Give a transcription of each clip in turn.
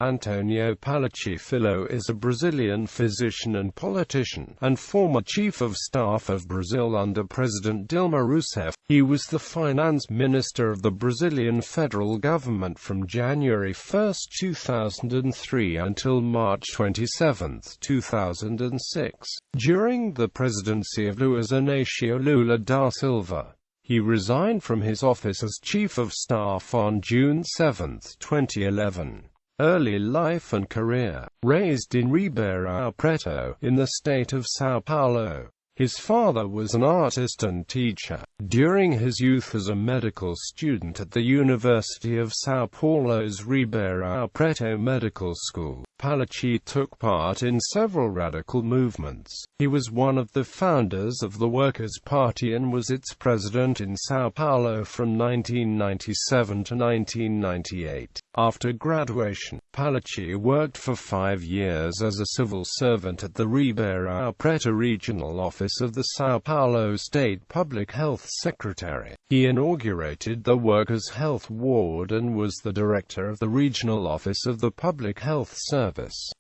Antonio Palocci Filho is a Brazilian physician and politician, and former Chief of Staff of Brazil under President Dilma Rousseff. He was the finance minister of the Brazilian federal government from January 1, 2003 until March 27, 2006. During the presidency of Luiz Inácio Lula da Silva, he resigned from his office as Chief of Staff on June 7, 2011. Early life and career. Raised in Ribeirão Preto, in the state of São Paulo. His father was an artist and teacher. During his youth as a medical student at the University of São Paulo's Ribeirão Preto Medical School, Palocci took part in several radical movements. He was one of the founders of the Workers' Party and was its president in São Paulo from 1997 to 1998. After graduation, Palocci worked for 5 years as a civil servant at the Ribeirão Preto Regional Office of the São Paulo State Public Health Secretary. He inaugurated the Workers' Health Ward and was the director of the Regional Office of the Public Health Service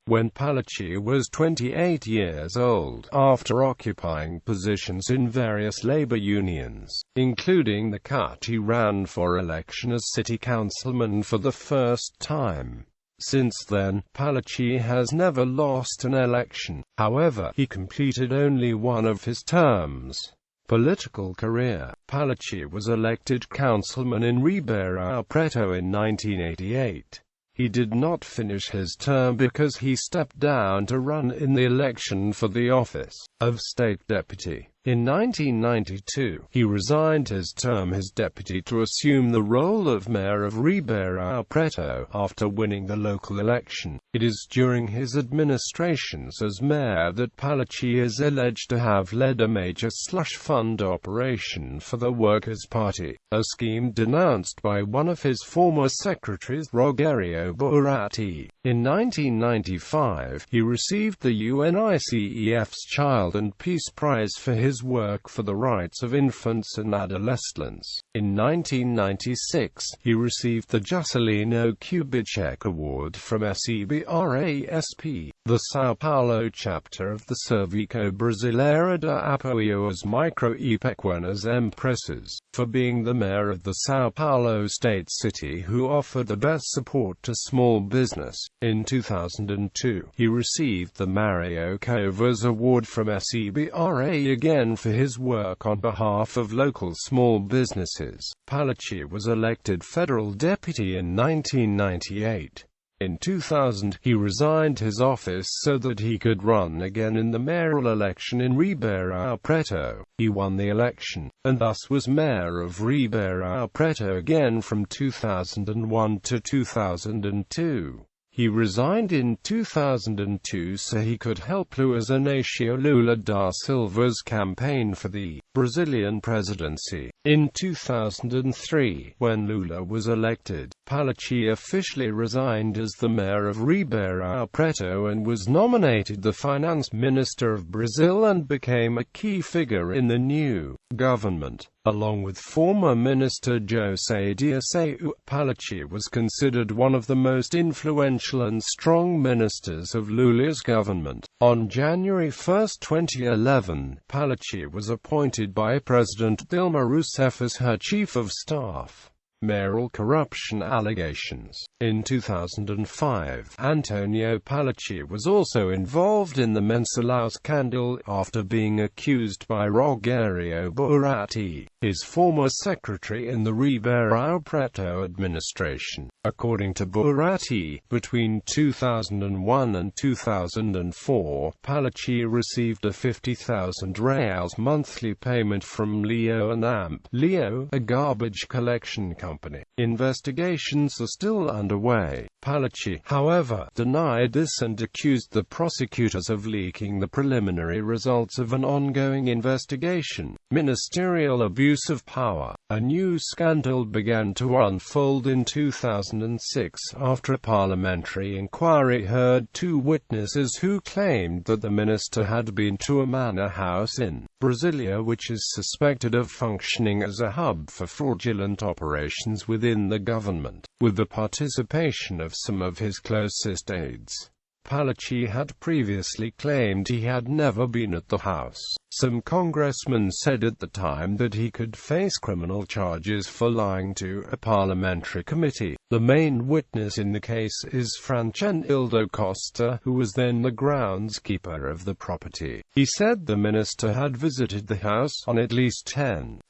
when Palocci was 28 years old, after occupying positions in various labor unions, including the CUT. He ran for election as city councilman for the first time. Since then, Palocci has never lost an election. However, he completed only one of his terms. Political career. Palocci was elected councilman in Ribeirão Preto in 1988. He did not finish his term because he stepped down to run in the election for the office of state deputy. In 1992, he resigned his term as deputy to assume the role of mayor of Ribeirão Preto after winning the local election. It is during his administrations as mayor that Palocci is alleged to have led a major slush fund operation for the Workers' Party, a scheme denounced by one of his former secretaries, Rogério Boratti. In 1995, he received the UNICEF's Child and Peace Prize for his work for the rights of infants and adolescents. In 1996, he received the Juscelino Kubitschek Award from SEBRASP, the São Paulo chapter of the Serviço Brasileiro de Apoio às Micro e Pequenas Empresas, for being the mayor of the São Paulo state city who offered the best support to small business. In 2002, he received the Mario Covas Award from SEBRA again for his work on behalf of local small businesses. Palocci was elected federal deputy in 1998. In 2000, he resigned his office so that he could run again in the mayoral election in Ribeirão Preto. He won the election, and thus was mayor of Ribeirão Preto again from 2001 to 2002. He resigned in 2002 so he could help Luiz Inácio Lula da Silva's campaign for the Brazilian presidency. In 2003, when Lula was elected, Palocci officially resigned as the mayor of Ribeirão Preto and was nominated the finance minister of Brazil and became a key figure in the new government. Along with former minister José Dirceu, Palocci was considered one of the most influential and strong ministers of Lula's government. On January 1, 2011, Palocci was appointed by President Dilma Rousseff as her chief of staff. Mayoral corruption allegations. In 2005, Antonio Palocci was also involved in the Mensalão scandal, after being accused by Rogério Boratti, his former secretary in the Ribeirão Preto administration. According to Boratti, between 2001 and 2004, Palocci received a 50,000 reais monthly payment from Leo and AMP, Leo, a garbage collection company. Investigations are still underway. Palocci, however, denied this and accused the prosecutors of leaking the preliminary results of an ongoing investigation. Ministerial abuse of power. A new scandal began to unfold in 2006 after a parliamentary inquiry heard 2 witnesses who claimed that the minister had been to a manor house in Brasilia which is suspected of functioning as a hub for fraudulent operations. operations within the government, with the participation of some of his closest aides. Palocci had previously claimed he had never been at the house. Some congressmen said at the time that he could face criminal charges for lying to a parliamentary committee. The main witness in the case is Franchenildo Costa, who was then the groundskeeper of the property. He said the minister had visited the house on at least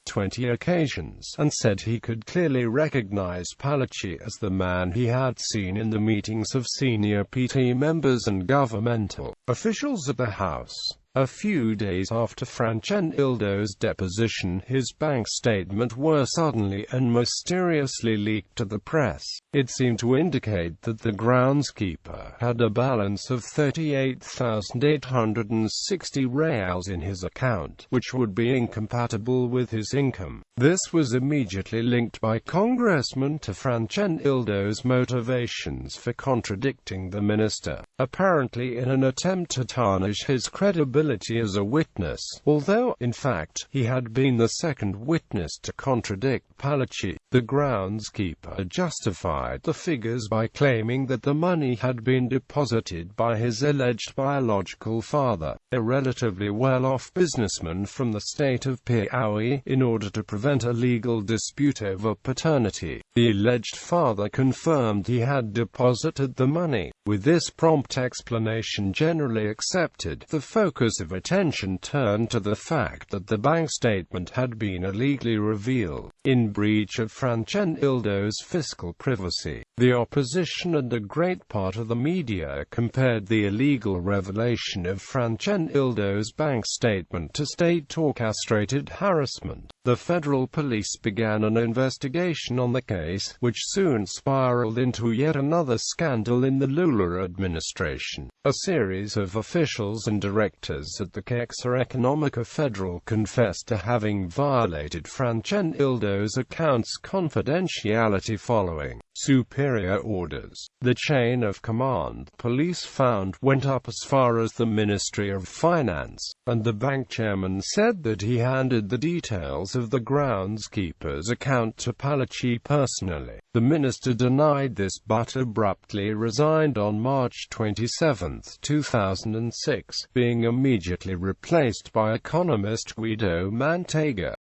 20 occasions, and said he could clearly recognize Palocci as the man he had seen in the meetings of senior PT members and governmental officials at the house. A few days after Franchenildo's deposition, his bank statements were suddenly and mysteriously leaked to the press. It seemed to indicate that the groundskeeper had a balance of 38,860 reals in his account, which would be incompatible with his income. This was immediately linked by congressmen to Franchenildo's motivations for contradicting the minister, apparently in an attempt to tarnish his credibility as a witness, although, in fact, he had been the second witness to contradict Palocci. The groundskeeper justified the figures by claiming that the money had been deposited by his alleged biological father, a relatively well-off businessman from the state of Piauí, in order to prevent a legal dispute over paternity. The alleged father confirmed he had deposited the money. With this prompt explanation generally accepted, the focus of attention turned to the fact that the bank statement had been illegally revealed, in breach of Franchenildo's fiscal privacy. The opposition and a great part of the media compared the illegal revelation of Franchenildo's bank statement to state-orchestrated harassment. The federal police began an investigation on the case, which soon spiraled into yet another scandal in the Lula administration. A series of officials and directors at the Caixa Econômica Federal confessed to having violated Franchenildo's account's confidentiality following superior orders. The chain of command, police found, went up as far as the Ministry of Finance, and the bank chairman said that he handed the details of the groundskeeper's account to Palocci personally. The minister denied this but abruptly resigned on March 27, 2006, being immediately replaced by economist Guido Mantega.